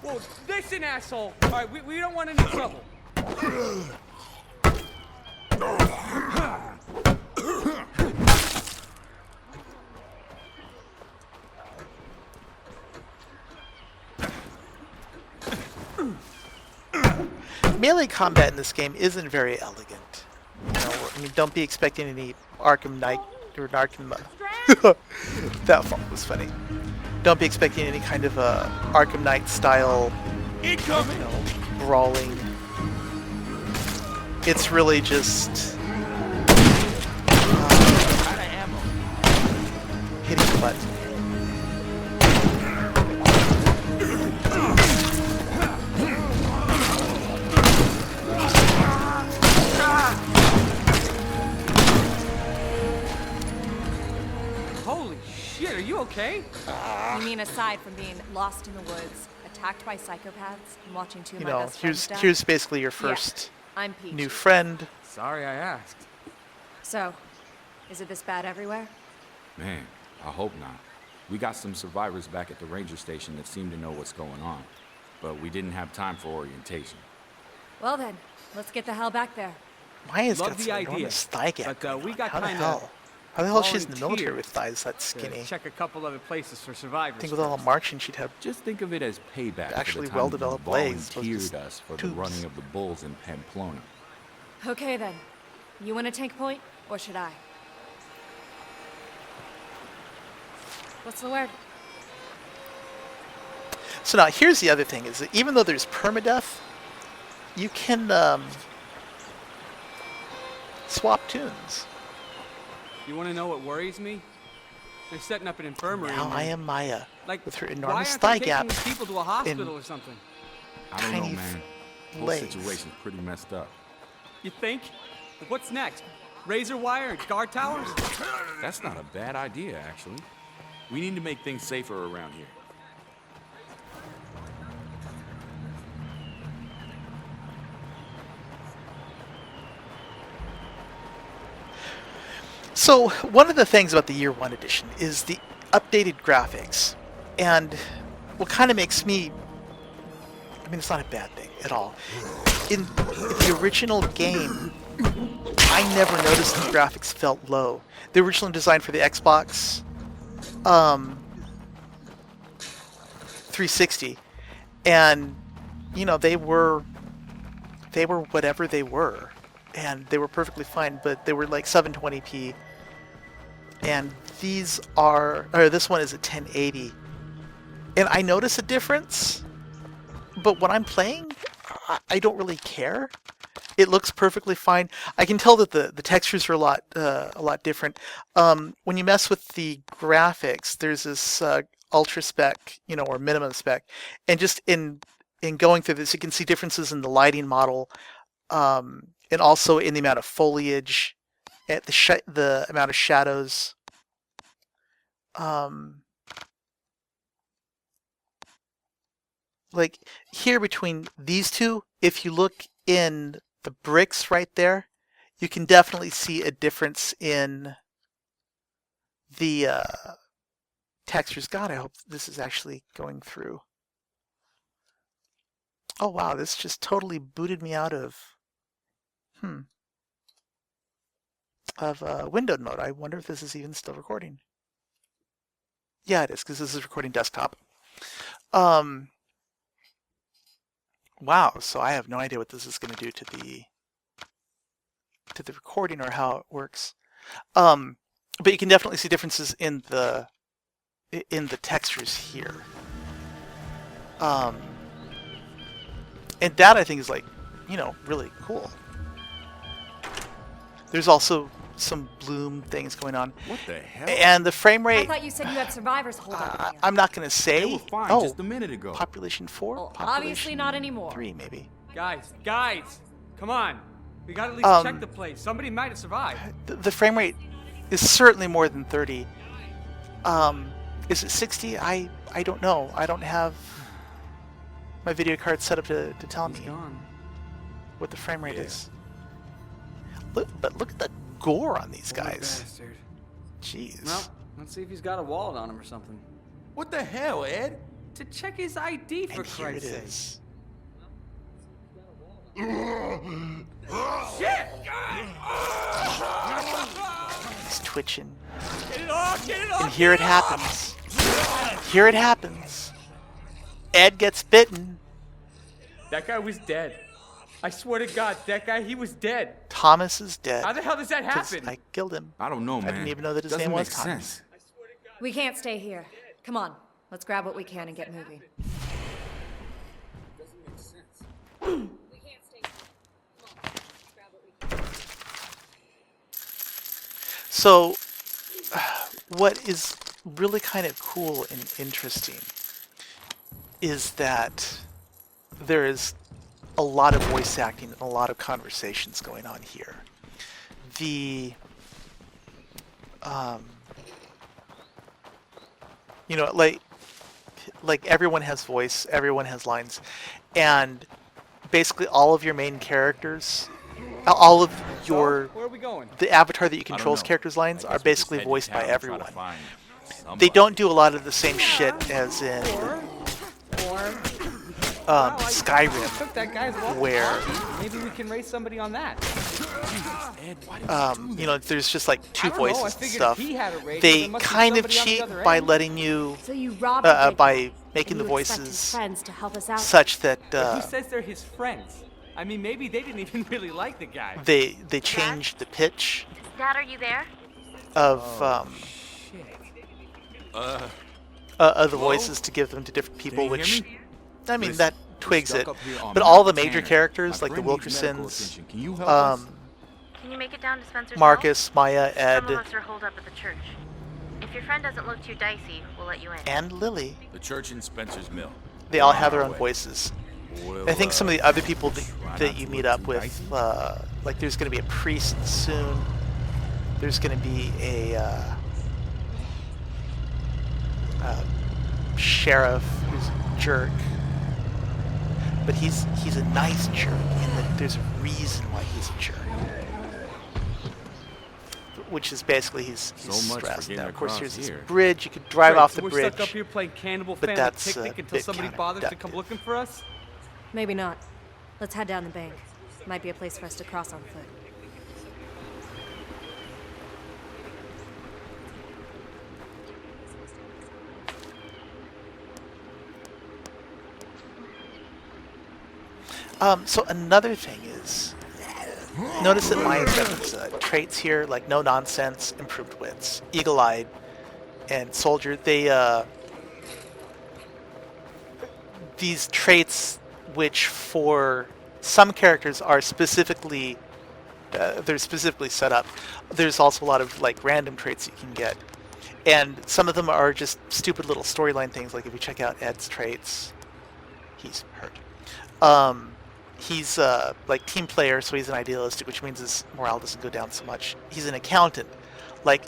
Whoa, listen, asshole! Alright, we don't want any trouble. Melee combat in this game isn't very elegant. You know, I mean, don't be expecting any Arkham Knight or an Arkham. That fall was funny. Don't be expecting any kind of Arkham Knight style, Incoming! you know, brawling. It's really just hitting the button. Holy shit, are you okay? You mean aside from being lost in the woods, attacked by psychopaths, and watching two of You my know, best friends die? here's basically your Yeah, first I'm Peach. new friend. Sorry I asked. So, is it this bad everywhere? Man, I hope not. We got some survivors back at the ranger station that seem to know what's going on, but we didn't have time for orientation. Well then, let's get the hell back there. Maya's Love got the some idea, enormous thigh gap. but, going we on. got How the kinda hell? How the hell is she in the military volunteered with thighs that to skinny? check a couple other places for survivors. I think with all the first. marching she'd have. Just think of it as payback Actually for the time well-developed you legs, those volunteered just us for the tubes. running of the bulls in Pamplona. Okay then. You want to take point, or should I? What's the word? So now here's the other thing: is that even though there's permadeath, you can swap tunes. You want to know what worries me? They're setting up an infirmary. Now in I there. am Maya, Like, with her why enormous aren't thigh they gap. taking people to a hospital or something? I don't know, Tiny man. The whole legs. situation's pretty messed up. You think? What's next? Razor wire and guard towers? That's not a bad idea, actually. We need to make things safer around here. So one of the things about the Year One edition is the updated graphics. And what kind of makes me, I mean, it's not a bad thing at all. In the original game, I never noticed the graphics felt low. The original design for the Xbox 360, and you know, they were whatever they were, and they were perfectly fine, but they were like 720p, and this one is at 1080, and I notice a difference, but when I'm playing, I don't really care. It looks perfectly fine. I can tell that the textures are a lot different. When you mess with the graphics, there's this ultra spec, you know, or minimum spec, and just in going through this, you can see differences in the lighting model, and also in the amount of foliage, at the amount of shadows. Like here between these two, if you look in the bricks right there, you can definitely see a difference in the textures. God, I hope this is actually going through. Oh wow, this just totally booted me out of windowed mode. I wonder if this is even still recording. Yeah, it is, because this is recording desktop. Wow, so I have no idea what this is going to do to the recording or how it works. But you can definitely see differences in the textures here. And that, I think, is like, you know, really cool. There's also some bloom things going on. What the hell? And the frame I rate, thought you said you had survivors holed up in here. I'm not going to say. They were fine Oh, just a minute ago. population 4? Well, Population obviously not anymore. 3, maybe. Guys, come on. We gotta at least check the place. Somebody might have survived. The frame rate is certainly more than 30. Is it 60? I don't know. I don't have my video card set up to tell me what the frame rate is. But look at the gore on these Poor guys. bastard. Jeez. Well, let's see if he's got a wallet on him or something. What the hell, Ed? To check his ID, for And here it Christ's sake. is. Shit! He's twitching. Get it off! Get it off! And here it happens. Here it happens. Ed gets bitten. That guy was dead. I swear to God, that guy, he was dead. Thomas is dead. How the hell does that 'Cause happen? I killed him. I don't know, man. I didn't even know that his Doesn't name was make Thomas. sense. We can't stay here. Come on, let's grab what we can and get moving. So, what is really kind of cool and interesting is that there is a lot of voice acting and a lot of conversations going on here. The, you know, like everyone has voice, everyone has lines, and basically all of your main characters, all of your, Where are we going? the avatar that you I don't control's know. characters' lines I are guess we just basically head to voiced by town and try to everyone. find They somebody. don't do a lot of the same shit as in Skyrim, Took that guy's wallet. where Maybe we can race somebody on that. Ed, why did you do that? you know, there's just like two I don't know, I voices and figured stuff. if he had a radio, They there must be kind of somebody on the cheat other by end. letting you, So you robbed the big by guy, making and the you expect his voices friends to help us out. such that He says they're his friends. I mean, maybe they didn't even really like the guy. they change the pitch Dad, are you there? of Shit. the voices to give them to different people, Can you hear which me? I mean Listen, that we're twigs stuck it. up here on But all the Mount major Tanner. characters My like the friend needs medical Wilkersons, attention. Can you help us? Can you make it down to Spencer's Marcus, Maya, Mill? Ed, Some of us are holed up at the church. If your friend doesn't look too dicey, we'll let you in. and Lily. The church in Spencer's Mill. They all have On their our own way. voices. Well, I think some of the other people try not that you to meet look up too with, dicey. like there's going to be a priest soon. There's going to be a sheriff who's a jerk, but he's a nice jerk, and that there's a reason why he's a jerk. which is basically he's So much for stressed. getting Now, of course, across here's this here. bridge. You could drive Right, off so the we're bridge. stuck up here playing Cannibal but Family that's Picnic a until bit somebody bothers to come counterproductive. looking for us? Maybe not. Let's head down the bank. Might be a place for us to cross on foot. So another thing is, notice that my weapons traits here, like no nonsense, improved wits, eagle-eyed, and soldier. These traits, which for some characters are specifically, they're specifically set up. There's also a lot of like random traits you can get, and some of them are just stupid little storyline things. Like if you check out Ed's traits, he's hurt. He's like team player, so he's an idealistic, which means his morale doesn't go down so much. He's an accountant, like,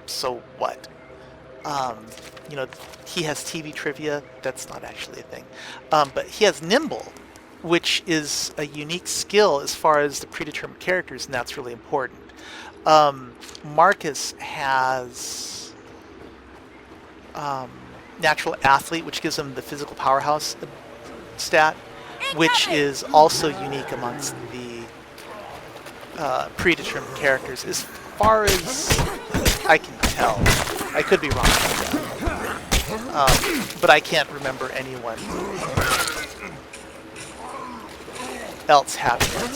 so what? You know, he has TV trivia. That's not actually a thing, but he has nimble, which is a unique skill as far as the predetermined characters, and that's really important. Marcus has natural athlete, which gives him the physical powerhouse stat, which is also unique amongst the predetermined characters. As far as I can tell, I could be wrong about that, but I can't remember anyone else having it.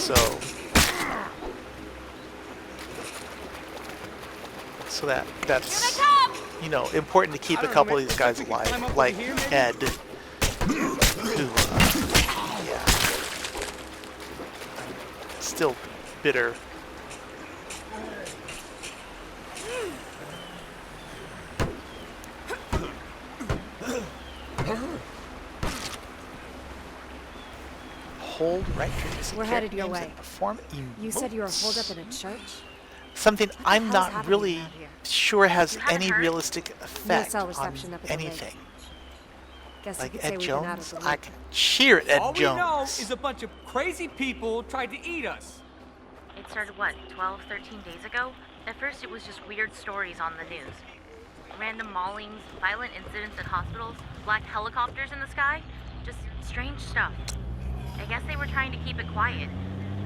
So that's important to keep a couple of these guys alive, like Ed, who still bitter. Hold right trigger. We're headed your way. Perform You said you were holed up in a church? something I'm hell's not happening really around here? sure has You haven't any heard? realistic effect cell on reception up at the lake. anything. Guess you Like could say Ed we've been out Jones, of the I loop. can cheer at Ed All Jones. we know is a bunch of crazy people tried to eat us. It started, what, 12, 13 days ago? At first, it was just weird stories on the news. Random maulings, violent incidents at hospitals, black helicopters in the sky. Just strange stuff. I guess they were trying to keep it quiet,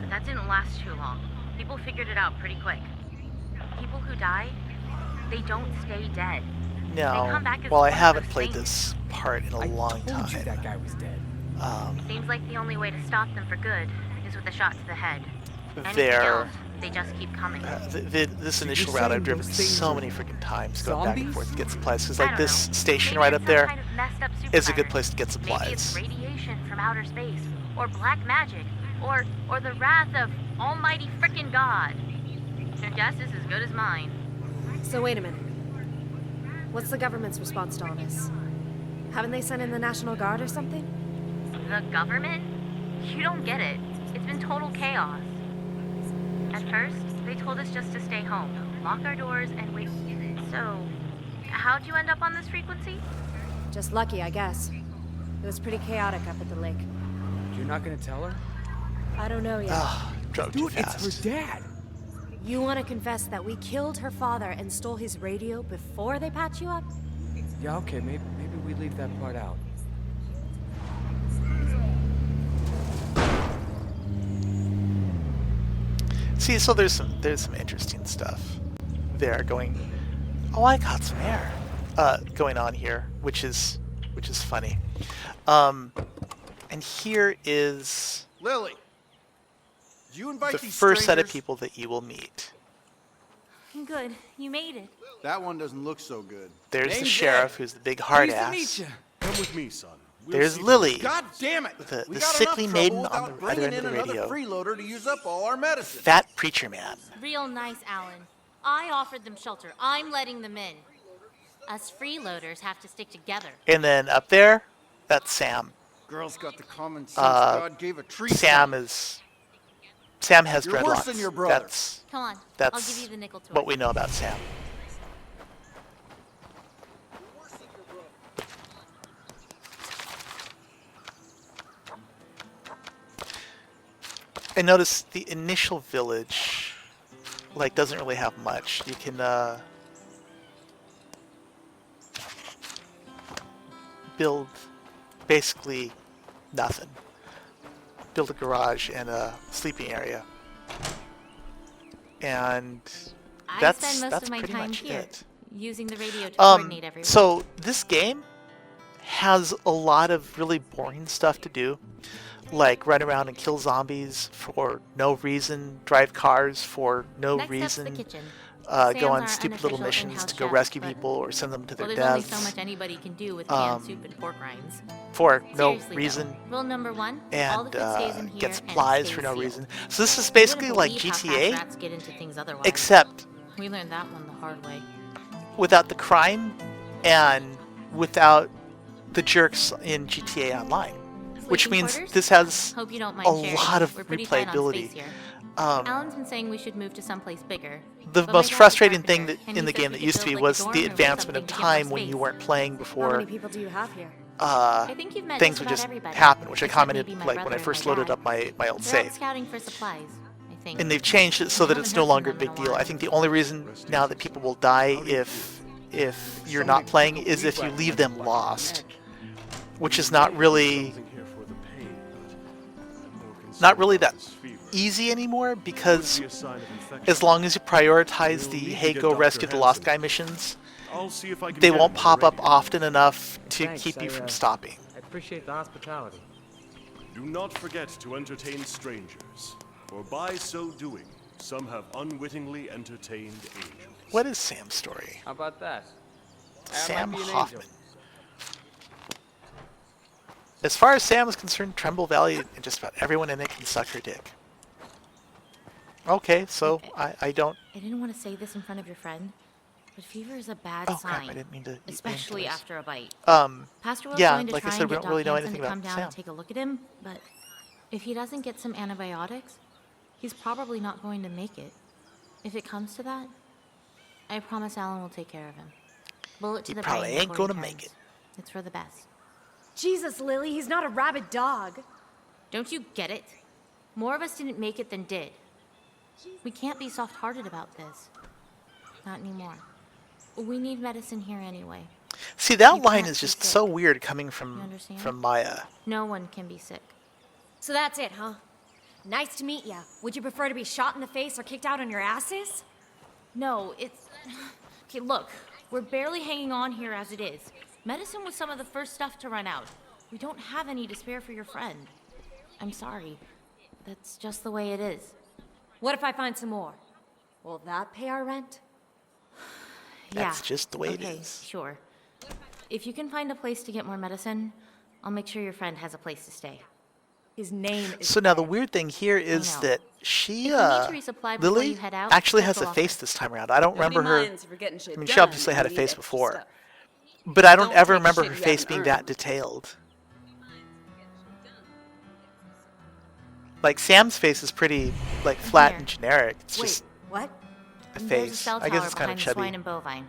but that didn't last too long. People figured it out pretty quick. People who die, they don't stay dead. No, come back as well, I one of haven't those played things. this part in a long told time. you that guy was dead. Seems like the only way to stop them for good is with a shot to the head. Anything There. else, they just keep coming. This initial you're route saying I've driven those things so are many freaking times going back and zombies? forth to get supplies. Because I like don't this know. station Maybe right it's up some there kind of messed up is a good supervirus. place to get supplies. Maybe it's radiation from outer space, or black magic, or the wrath of Almighty frickin' God. Your guess is as good as mine. So wait a minute. What's the government's response to all this? Haven't they sent in the National Guard or something? The government? You don't get it. It's been total chaos. At first, they told us just to stay home, lock our doors, and wait. So, how'd you end up on this frequency? Just lucky, I guess. It was pretty chaotic up at the lake. You're not gonna tell her? I don't know yet. Drove too Dude, fast. it's her dad. You want to confess that we killed her father and stole his radio before they patch you up? Yeah, okay, maybe we leave that part out. See, so there's some interesting stuff there going. Oh, I caught some air going on here, which is funny. And here is Lily, did you invite the these first set of strangers? people that you will meet. Good, you made it. That one doesn't look so good. There's the Name's sheriff, Ed. who's the big hard Pleased to ass. meet you. Come with me, son. We'll There's see Lily, God damn it! the We got sickly enough maiden trouble on the without other bringing end of in the another radio. freeloader to use up all our medicine. Fat preacher man. Real nice, Alan. I offered them shelter. I'm letting them in. Us freeloaders have to stick together. And then up there, that's Sam. Girl's got the common sense God gave a tree. Sam has You're dreadlocks. worse than your brother. Come on, I'll That's give you the nickel toy. what we know about Sam. And notice the initial village like doesn't really have much. You can build basically nothing. Build a garage and a sleeping area, and that's spend most of my pretty time much here, it. using the radio to coordinate everyone. So this game has a lot of really boring stuff to do, like run around and kill zombies for no reason, drive cars for no Next up's the reason, kitchen. go Sam's on our stupid little unofficial missions in-house to go chef, rescue but- people or send them to their Well, there's only deaths so much anybody can do with canned soup and pork rinds. for no Seriously, reason. though, rule number 1, all And the food stays in here get and supplies stays for no sealed. reason. So this is You basically wouldn't like believe how fast GTA, rats get into things otherwise. except We learned that one the hard way. without the crime and without the jerks in GTA Online, which Sleeping means quarters? this has Hope you don't mind a sharing. lot of We're pretty tight on space replayability. here. Alan's been saying we should move to someplace bigger. The but my most dad's a frustrating thing carpenter, that and in he the says game we that could used to build be like a was dorm the room or advancement of something to get more time when you space. weren't playing How before many people do you have here? I think you've met things just would about just everybody, happen, which I except commented maybe my like when brother I and first my loaded dad. up my old They're out save. scouting for supplies, I think. And they've changed it so that it's no haven't heard longer a from them big in a deal. while. I think the only reason now that people will die if you're not playing is if you leave them lost, which is not really that easy anymore, because as long as you prioritize the hey go rescue the lost guy missions, they won't pop up often enough to Thanks, keep you I, from stopping. I appreciate the hospitality. Do not forget to entertain strangers, for by so doing, some have unwittingly entertained angels. What is Sam's story? How about that? Sam might be an Hoffman. angel. As far as Sam is concerned, Tremble Valley and just about everyone in it can suck her dick. Okay, so I don't... I didn't want to say this in front of your friend, but fever is a bad Oh, sign. crap, I didn't mean to eat especially painkillers. after a bite. Yeah, Pastor was going to like I try said, and we get don't really Doc know Hansen anything to about come down Sam. and take a look at him, but if he doesn't get some antibiotics, he's probably not going to make it. If it comes to that, I promise Alan will take care of him. Bullet to He the probably brain ain't before he gonna make turns. it. It's for the best. Jesus, Lily, he's not a rabid dog. Don't you get it? More of us didn't make it than did. We can't be soft-hearted about this. Not anymore. We need medicine here anyway. See, that You line can't is be just sick. so weird coming You from understand? Maya. No one can be sick. So that's it, huh? Nice to meet ya. Would you prefer to be shot in the face or kicked out on your asses? No, it's... Okay, look. We're barely hanging on here as it is. Medicine was some of the first stuff to run out. We don't have any to spare for your friend. I'm sorry. That's just the way it is. What if I find some more? Will that pay our rent? That's just the way it okay, is. Sure. If you can find a place to get more medicine, I'll make sure your friend has a place to stay. His name is... So now the weird thing here is know. that she, If you need to resupply before Lily, you head out, actually just has a go face off. this time around. I don't remember her. Nobody minds if we're getting shit I mean, she done obviously had a and face need extra before, stuff. but I don't Don't ever take remember shit her you face haven't being earned. that detailed. Like Sam's face is pretty like flat Here. and generic. It's Wait, just what? a There's a face. cell I guess tower it's kind of behind the chubby, swine and bovine.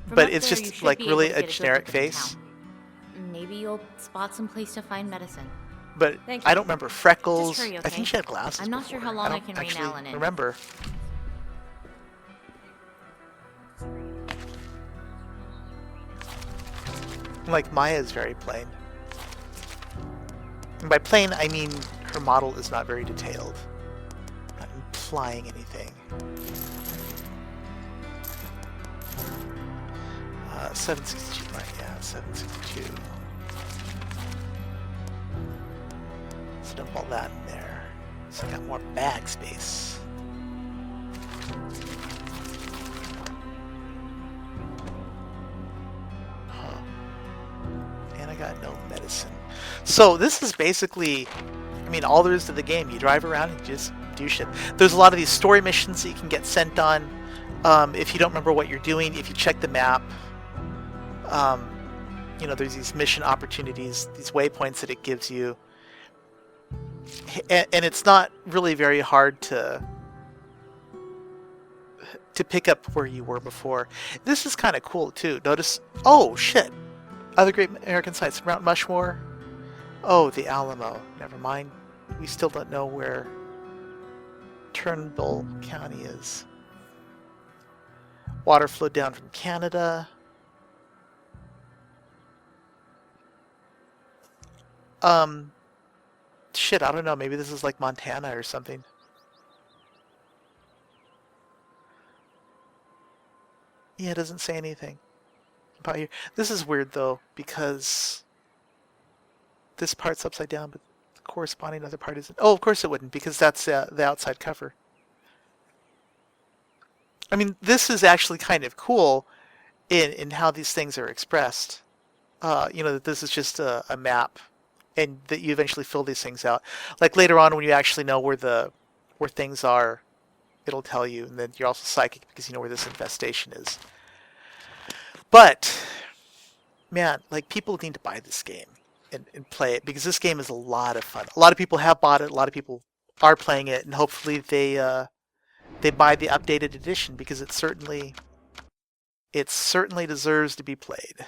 From but up it's there, you just should like be really able to a get good generic look at the face. town. Maybe you'll spot some place to find medicine. But Thank I you. don't remember freckles. Just hurry, I okay? think she had glasses. I'm not sure before. how long I don't can rein actually Alan in. remember. Like Maya's very plain. And by plain, I mean her model is not very detailed. I'm not implying anything. 762, right? Yeah, 762. Let's dump all that in there. So I got more bag space. Huh. And I got no medicine. So this is basically, I mean, all there is to the game. You drive around and just do shit. There's a lot of these story missions that you can get sent on. If you don't remember what you're doing, if you check the map, you know, there's these mission opportunities, these waypoints that it gives you. And it's not really very hard to pick up where you were before. This is kind of cool too. Notice, oh shit, other great American sites, Mount Mushmore. Oh, the Alamo. Never mind. We still don't know where Turnbull County is. Water flowed down from Canada. Shit, I don't know. Maybe this is like Montana or something. Yeah, it doesn't say anything about here. This is weird though, because this part's upside down, but the corresponding other part isn't. Oh, of course it wouldn't, because that's the outside cover. I mean, this is actually kind of cool in how these things are expressed. You know, that this is just a map, and that you eventually fill these things out. Like later on, when you actually know where things are, it'll tell you, and then you're also psychic because you know where this infestation is. But man, like, people need to buy this game and play it, because this game is a lot of fun. A lot of people have bought it. A lot of people are playing it, and hopefully they buy the updated edition, because it certainly deserves to be played.